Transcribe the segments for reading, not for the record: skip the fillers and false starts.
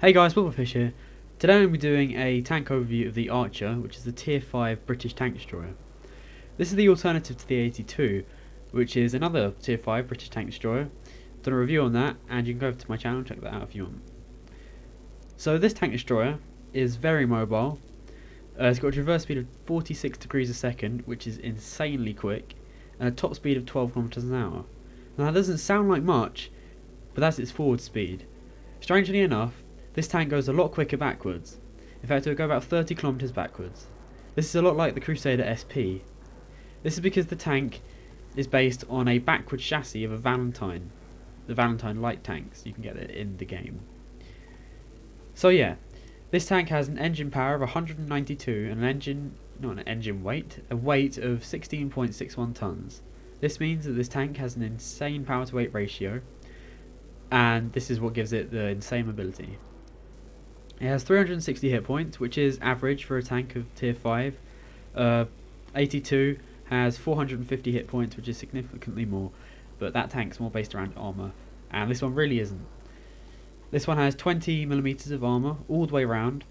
Hey guys, Fish here. Today I'm going to be doing a tank overview of the Archer, which is the Tier 5 British tank destroyer. This is the alternative to the 82, which is another Tier 5 British tank destroyer. I've done a review on that, and you can go over to my channel and check that out if you want. So this tank destroyer is very mobile. It's got a traverse speed of 46 degrees a second, which is insanely quick, and a top speed of 12 kilometers an hour. Now that doesn't sound like much, but that's its forward speed. Strangely enough, this tank goes a lot quicker backwards. In fact, it will go about 30 kilometers backwards. This is a lot like the Crusader SP. This is because the tank is based on a backward chassis of a Valentine. The Valentine light tanks, you can get it in the game. So yeah, this tank has an engine power of 192 and a weight of 16.61 tons. This means that this tank has an insane power to weight ratio, and this is what gives it the insane mobility. It has 360 hit points, which is average for a tank of tier 5. 82 has 450 hit points, which is significantly more, but that tank's more based around armour, and this one really isn't. This one has 20mm of armour all the way around.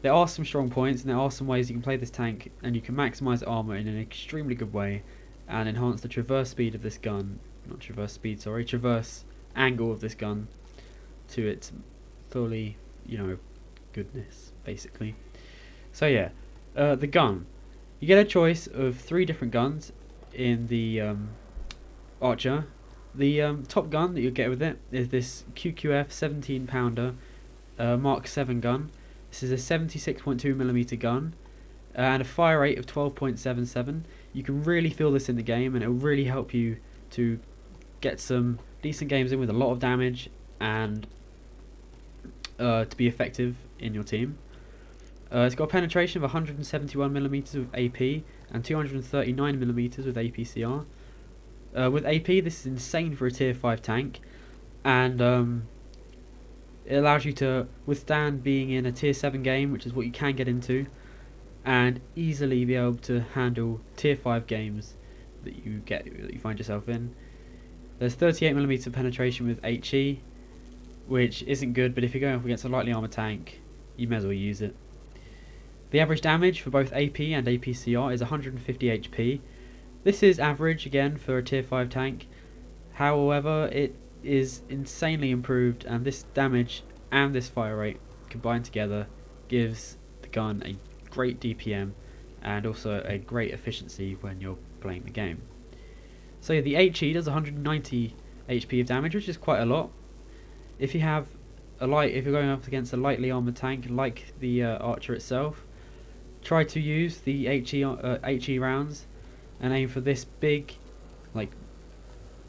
There are some strong points, and there are some ways you can play this tank, and you can maximise armour in an extremely good way, and enhance the traverse speed of this gun, traverse angle of this gun to its fully, goodness, basically. So yeah, the gun. You get a choice of 3 different guns in the Archer. The top gun that you'll get with it is this QQF 17 pounder Mark 7 gun. This is a 76.2mm gun and a fire rate of 12.77. You can really feel this in the game, and it will really help you to get some decent games in with a lot of damage and to be effective in your team. It's got a penetration of 171mm with AP and 239mm with APCR. With AP, this is insane for a tier 5 tank, and it allows you to withstand being in a tier 7 game, which is what you can get into, and easily be able to handle tier 5 games that you find yourself in. There's 38mm penetration with HE, which isn't good, but if you're going up against a lightly armoured tank, you may as well use it. The average damage for both AP and APCR is 150 HP. This is average again for a tier 5 tank. However, it is insanely improved, and this damage and this fire rate combined together gives the gun a great DPM and also a great efficiency when you're playing the game. So yeah, the HE does 190 HP of damage, which is quite a lot. If you're going up against a lightly armoured tank like the Archer itself, try to use the HE rounds and aim for this big,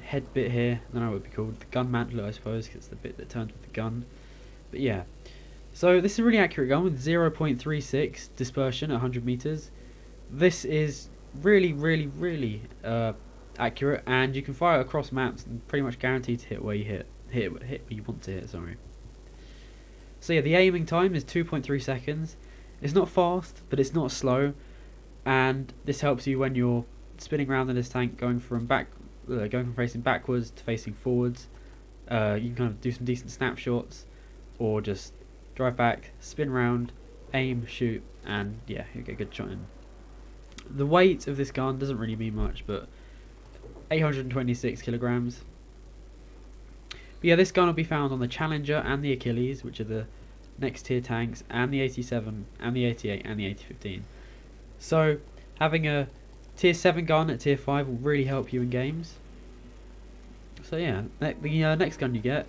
head bit here. I don't know what it would be called, the gun mantlet, I suppose, because it's the bit that turns with the gun. But yeah, so this is a really accurate gun with 0.36 dispersion at 100 meters. This is really accurate, and you can fire it across maps and pretty much guaranteed to hit where you where you want to hit. Sorry. So yeah, the aiming time is 2.3 seconds. It's not fast, but it's not slow, and this helps you when you're spinning around in this tank, going from facing backwards to facing forwards. You can kind of do some decent snapshots, or just drive back, spin round, aim, shoot, and yeah, you get a good shot in. The weight of this gun doesn't really mean much, but 826 kilograms. But yeah, this gun will be found on the Challenger and the Achilles, which are the next tier tanks, and the 87 and the 88 and the 8015. So having a tier 7 gun at tier 5 will really help you in games. So yeah, the next gun you get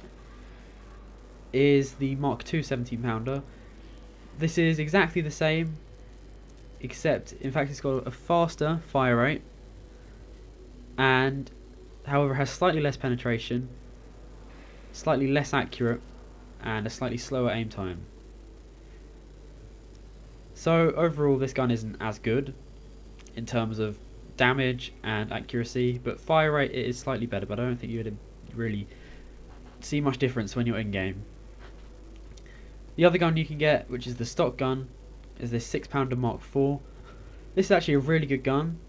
is the Mark 2 17 pounder. This is exactly the same, except in fact it's got a faster fire rate, and however has slightly less penetration, slightly less accurate, and a slightly slower aim time. So overall this gun isn't as good in terms of damage and accuracy, but fire rate it is slightly better, but I don't think you would really see much difference when you're in game. The other gun you can get, which is the stock gun, is this 6 pounder Mark 4. This is actually a really good gun.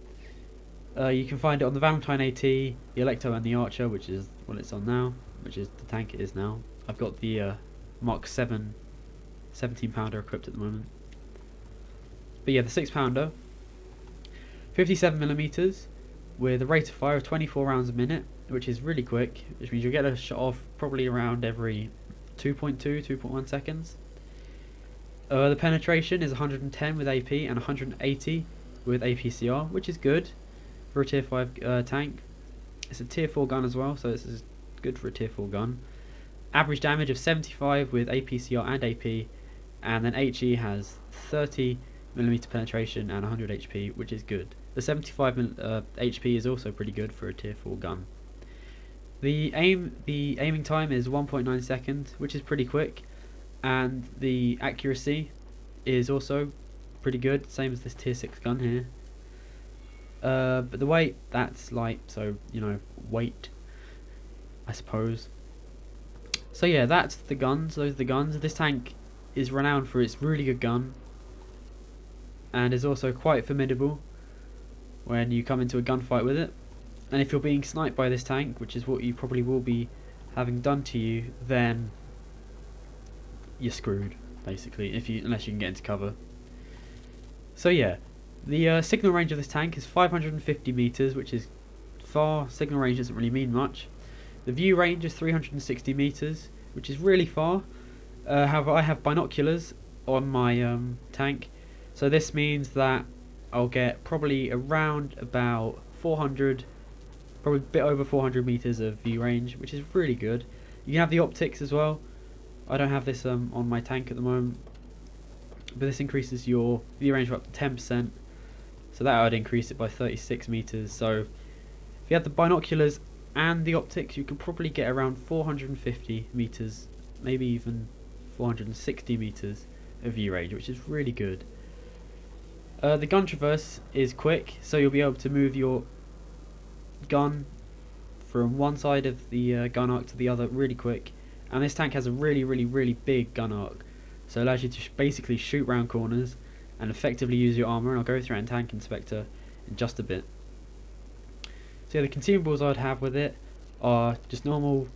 You can find it on the Valentine AT, the Electo and the Archer, which is what it's on now, which is the tank it is now. I've got the Mark 7 17 pounder equipped at the moment. But yeah, the 6 pounder, 57mm, with a rate of fire of 24 rounds a minute, which is really quick, which means you'll get a shot off probably around every 2.1 seconds. The penetration is 110 with AP and 180 with APCR, which is good for a tier 5 tank. It's a tier 4 gun as well, so this is good for a tier 4 gun. Average damage of 75 with APCR and AP, and then HE has 30mm penetration and 100 HP, which is good. The 75 HP is also pretty good for a tier 4 gun. The aiming time is 1.9 seconds, which is pretty quick, and the accuracy is also pretty good, same as this tier 6 gun here. But the weight, that's light, so you know, weight, I suppose. So yeah, that's the guns. Those are the guns. This tank is renowned for its really good gun, and is also quite formidable when you come into a gunfight with it. And if you're being sniped by this tank, which is what you probably will be having done to you, then you're screwed, basically, unless you can get into cover. So yeah, the signal range of this tank is 550 meters, which is far. Signal range doesn't really mean much. The view range is 360 meters, which is really far. However, I have binoculars on my tank, so this means that I'll get probably around about 400, probably a bit over 400 meters of view range, which is really good. You can have the optics as well. I don't have this on my tank at the moment, but this increases your view range by up to 10%, so that would increase it by 36 meters. So if you have the binoculars and the optics, you can probably get around 450 meters, maybe even 460 meters of view range, which is really good. The gun traverse is quick, so you'll be able to move your gun from one side of the gun arc to the other really quick. And this tank has a really big gun arc, so it allows you to basically shoot round corners and effectively use your armour, and I'll go through it in Tank Inspector in just a bit. So yeah, the consumables I'd have with it are just normal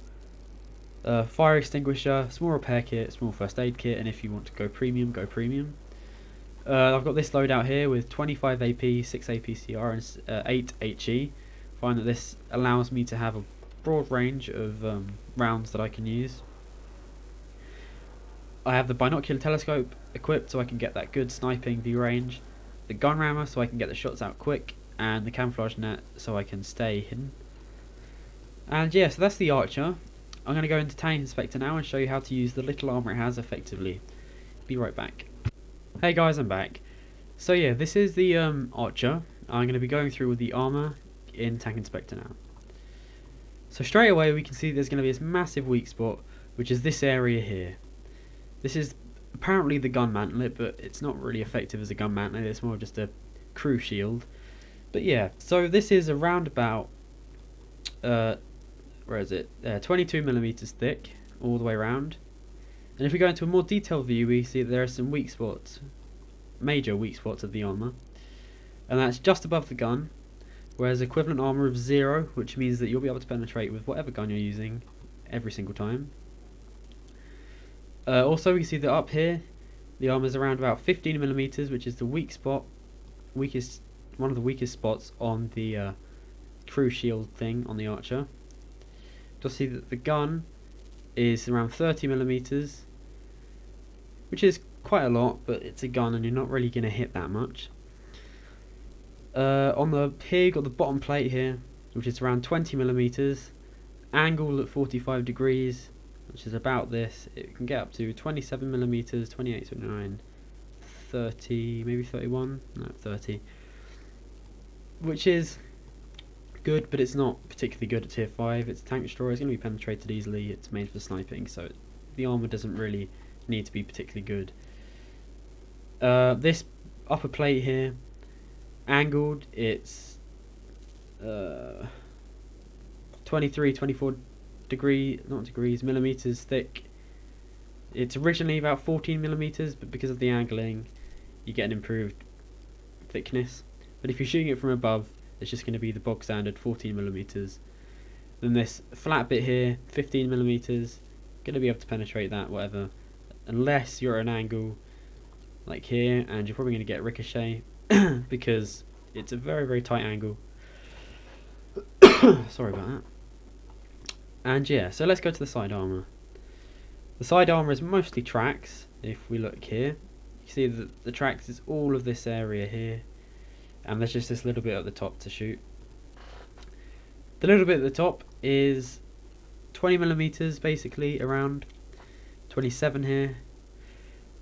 fire extinguisher, small repair kit, small first aid kit, and if you want to go premium, go premium. I've got this loadout here with 25 AP, 6 APCR and 8 HE. I find that this allows me to have a broad range of rounds that I can use. I have the binocular telescope equipped so I can get that good sniping view range, the gun rammer so I can get the shots out quick, and the camouflage net so I can stay hidden. And yeah, so that's the Archer. I'm going to go into Tank Inspector now and show you how to use the little armour it has effectively. Be right back. Hey guys, I'm back. So yeah, this is the Archer. I'm going to be going through with the armour in Tank Inspector now. So straight away we can see there's going to be this massive weak spot, which is this area here. This is apparently the gun mantlet, but it's not really effective as a gun mantlet, it's more just a crew shield. But yeah, so this is around about, where is it, 22mm thick all the way around. And if we go into a more detailed view, we see that there are some weak spots, major weak spots of the armour. And that's just above the gun, whereas equivalent armour of 0, which means that you'll be able to penetrate with whatever gun you're using every single time. Also, we see that up here, the armour is around about 15mm, which is the weak spot, one of the weakest spots on the crew shield thing on the Archer. You'll see that the gun is around 30mm, which is quite a lot, but it's a gun and you're not really going to hit that much. Here you've got the bottom plate here, which is around 20mm, angled at 45 degrees, which is about this. It can get up to 27mm, 28, 29, 30, maybe 31, no, 30, which is good, but it's not particularly good at tier 5. It's a tank destroyer, it's going to be penetrated easily, it's made for sniping, so the armour doesn't really need to be particularly good. This upper plate here, angled, it's 23, 24 millimeters thick. It's originally about 14mm, but because of the angling you get an improved thickness. But if you're shooting it from above, it's just going to be the bog standard 14mm. Then this flat bit here, 15mm, going to be able to penetrate that, whatever unless you're at an angle like here, and you're probably going to get ricochet because it's a very, very tight angle. Sorry about that. And yeah, so let's go to the side armour. The side armour is mostly tracks. If we look here, you see that the tracks is all of this area here, and there's just this little bit at the top to shoot. The little bit at the top is 20mm, basically around 27 here.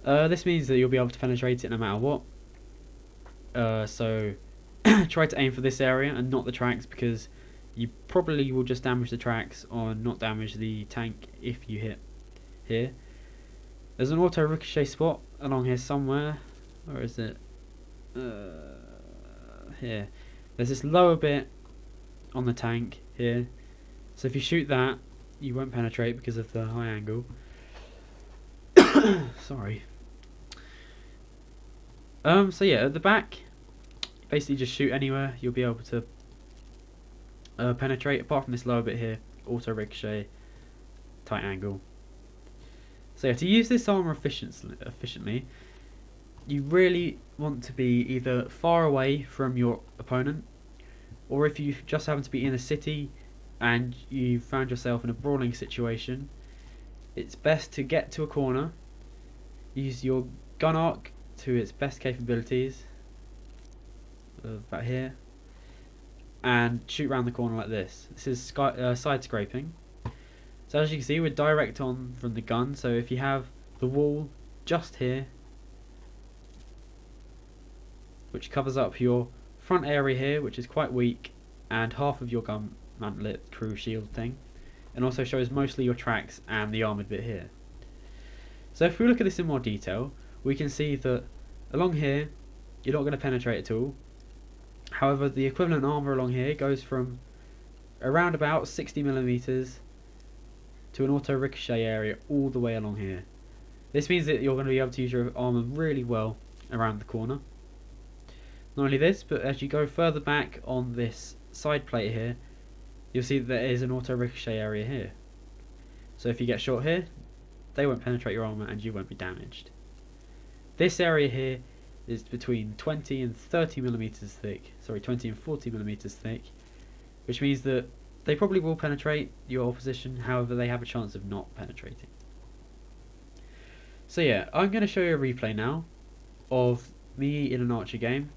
This means that you'll be able to penetrate it no matter what. So try to aim for this area and not the tracks, because you probably will just damage the tracks or not damage the tank if you hit here. There's an auto ricochet spot along here somewhere. Or is it? Here. There's this lower bit on the tank here. So if you shoot that, you won't penetrate because of the high angle. Sorry. So yeah, at the back, basically just shoot anywhere. You'll be able to penetrate, apart from this lower bit here. Auto ricochet, tight angle. So yeah, to use this armor efficiently, you really want to be either far away from your opponent, or if you just happen to be in a city and you found yourself in a brawling situation, it's best to get to a corner, use your gun arc to its best capabilities, about here, and shoot around the corner like this. This is side scraping. So as you can see, we're direct on from the gun, so if you have the wall just here, which covers up your front area here, which is quite weak, and half of your gun mantlet crew shield thing, and also shows mostly your tracks and the armoured bit here. So if we look at this in more detail, we can see that along here, you're not going to penetrate at all. However, the equivalent armour along here goes from around about 60mm to an auto ricochet area all the way along here. This means that you're going to be able to use your armour really well around the corner. Not only this, but as you go further back on this side plate here, you'll see that there is an auto ricochet area here. So if you get shot here, they won't penetrate your armour and you won't be damaged. This area here is between 20 and 30mm thick, sorry, 20 and 40mm thick, which means that they probably will penetrate your position, however they have a chance of not penetrating. So yeah, I'm going to show you a replay now of me in an Archer game.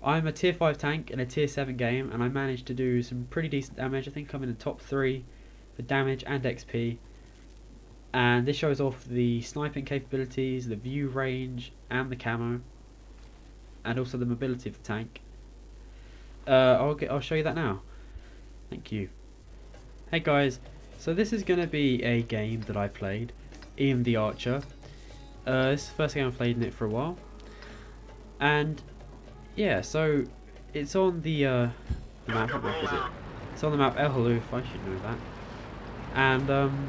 I'm a tier 5 tank in a tier 7 game, and I managed to do some pretty decent damage. I think I'm in the top 3 for damage and XP. And this shows off the sniping capabilities, the view range, and the camo, and also the mobility of the tank. I'll show you that now. Thank you. Hey guys, so this is going to be a game that I played in the Archer. This is the first game I've played in it for a while, and yeah, so it's on the map. What map is it? It's on the map El Haloof. I should know that. And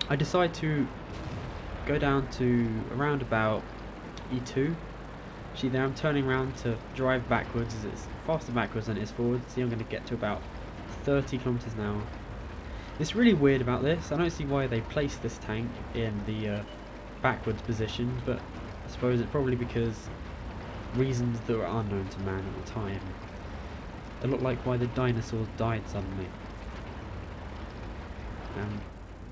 I decide to go down to around about E2. See there, I'm turning around to drive backwards, as it's faster backwards than it is forwards. See, I'm going to get to about 30 kilometers an hour. It's really weird about this. I don't see why they placed this tank in the backwards position, but I suppose it's probably because reasons that were unknown to man at the time. They look like why the dinosaurs died suddenly, and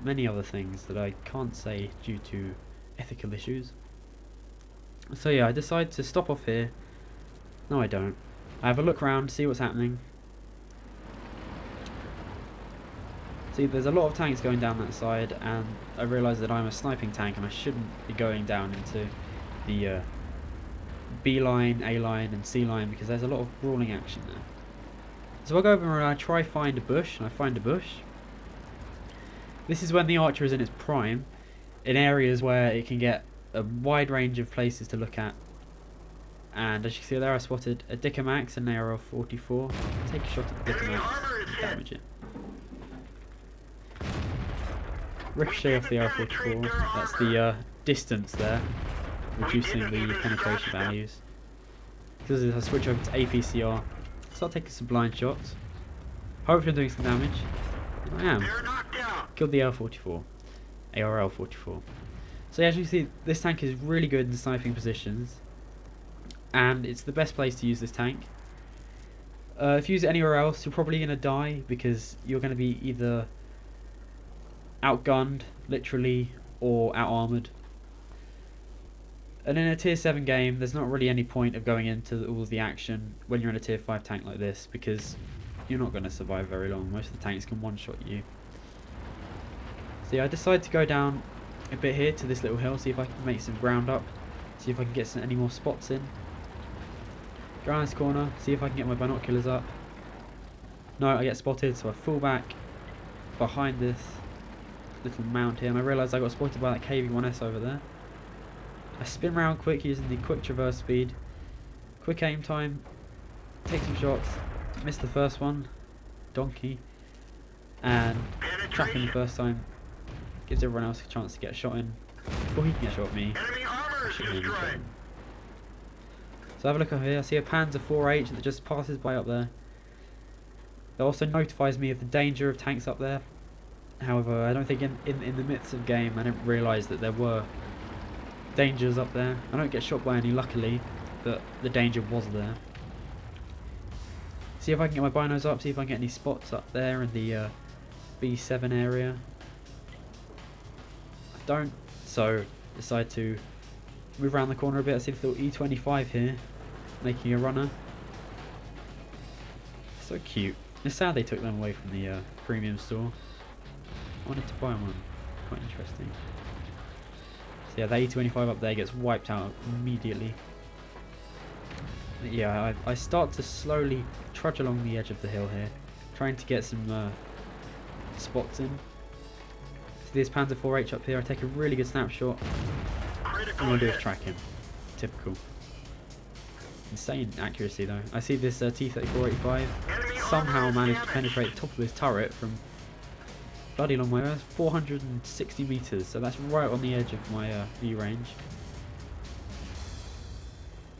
many other things that I can't say due to ethical issues. So yeah, I decide to stop off here. No, I don't. I have a look around, see what's happening. See, there's a lot of tanks going down that side, and I realise that I'm a sniping tank and I shouldn't be going down into the B line, A line and C line, because there's a lot of brawling action there. So I go over and I try find a bush, and I find a bush. This is when the Archer is in its prime, in areas where it can get a wide range of places to look at. And as you can see there, I spotted a Dickomax and an AR-44. Take a shot at the Dickomax and damage it. Ricochet off the AR-44, that's the distance there, reducing the penetration values. Because I switch over to APCR, start taking some blind shots. Hopefully I'm doing some damage. And I am. Killed the AR-44. ARL-44. So as you see, this tank is really good in sniping positions, and it's the best place to use this tank. If you use it anywhere else, you're probably going to die, because you're going to be either outgunned, literally, or out-armoured. And in a tier 7 game, there's not really any point of going into all the action when you're in a tier 5 tank like this, because you're not going to survive very long. Most of the tanks can one-shot you. So yeah, I decided to go down a bit here to this little hill, see if I can make some ground up, see if I can get any more spots in. Go around this corner, see if I can get my binoculars up. No, I get spotted, so I fall back behind this little mound here, and I realise I got spotted by that KV-1S over there. I spin round quick using the quick traverse speed, quick aim time, take some shots, miss the first one, donkey, and tracking the first time gives everyone else a chance to get a shot in before he can get a shot at me. So have a look over here, I see a Panzer 4H that just passes by up there. It also notifies me of the danger of tanks up there. However, I don't think in the midst of the game I didn't realise that there were dangers up there. I don't get shot by any, luckily, but the danger was there. See if I can get my binos up, see if I can get any spots up there in the B7 area. I don't, so decide to move around the corner a bit. I see the little E25 here, making a runner. So cute. It's sad they took them away from the premium store. I wanted to buy one. Quite interesting. So yeah, that E25 up there gets wiped out immediately. But yeah, I start to slowly trudge along the edge of the hill here, trying to get some spots in. So this Panzer 4H up here, I take a really good snapshot. All I'm going to do is track him. Typical. Insane accuracy though. I see this T-34-85 somehow managed to penetrate the top of his turret from bloody long way. That's 460 meters, so that's right on the edge of my view range.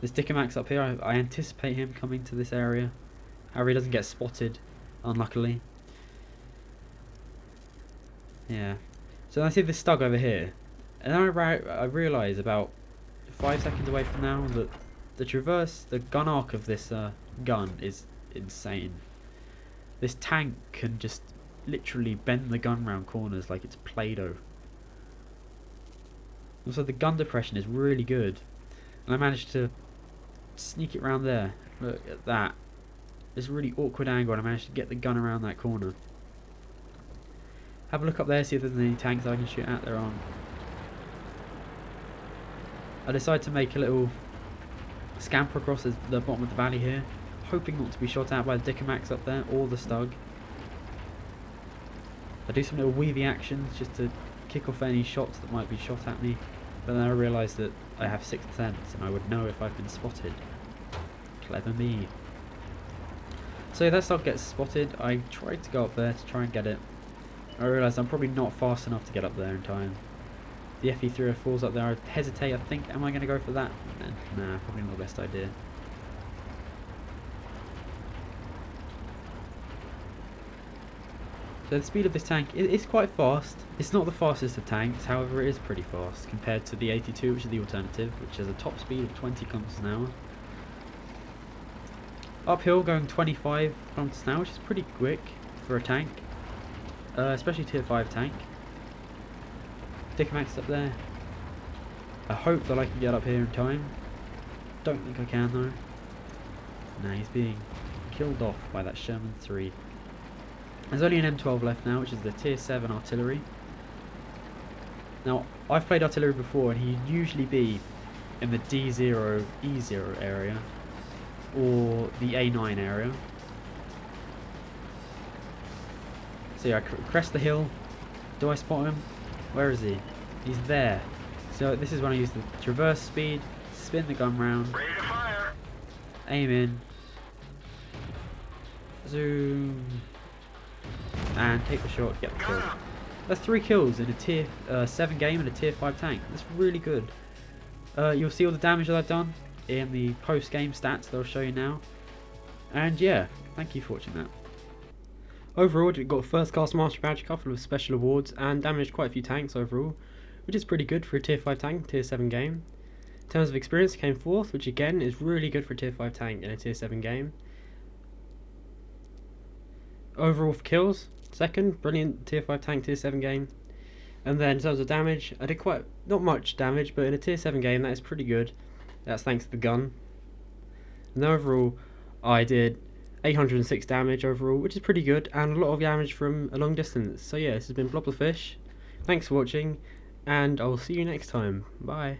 This Dickomax up here, I anticipate him coming to this area. However, he doesn't get spotted, unluckily. Yeah. So I see this Stug over here, and I realise about 5 seconds away from now that the gun arc of this gun is insane. This tank can just literally bend the gun round corners like it's Play-Doh. Also, the gun depression is really good, and I managed to sneak it round there. Look at that. This really awkward angle, and I managed to get the gun around that corner. Have a look up there, see if there's any tanks I can shoot at. There aren't. I decide to make a little scamper across the bottom of the valley here, hoping not to be shot at by the Dickomax up there or the Stug. I do some little weavy actions just to kick off any shots that might be shot at me, but then I realise that I have 6th sense and I would know if I've been spotted. Clever me. So that Stug gets spotted. I tried to go up there to try and get it. I realise I'm probably not fast enough to get up there in time. The FE304's up there. I hesitate, I think, am I going to go for that? Nah, probably not the best idea. So the speed of this tank is quite fast. It's not the fastest of tanks, however it is pretty fast compared to the 82, which is the alternative, which has a top speed of 20 km an hour. Uphill going 25 km an hour, which is pretty quick for a tank, especially tier 5 tank. Dickomax up there. I hope that I can get up here in time. Don't think I can though. Nah, he's being killed off by that Sherman 3. There's only an M12 left now, which is the tier 7 artillery. Now, I've played artillery before, and he'd usually be in the D0, E0 area, or the A9 area. So yeah, I crest the hill. Do I spot him? Where is he? He's there. So this is when I use the traverse speed, spin the gun round, ready to fire. Aim in, zoom, and take the shot, get the kill. That's 3 kills in a tier 7 game and a tier 5 tank. That's really good. You'll see all the damage that I've done in the post-game stats that I'll show you now. And yeah, thank you for watching that. Overall, we got a first class master badge, a couple of special awards, and damaged quite a few tanks overall. which is pretty good for a tier 5 tank, tier 7 game. In terms of experience, he came 4th, which again is really good for a tier 5 tank in a tier 7 game. Overall for kills, 2nd, brilliant tier 5 tank, tier 7 game. And then in terms of damage, I did not much damage, but in a tier 7 game that is pretty good. That's thanks to the gun. And overall, I did 806 damage overall, which is pretty good, and a lot of damage from a long distance. So yeah, this has been Blob the Fish. Thanks for watching, and I'll see you next time. Bye.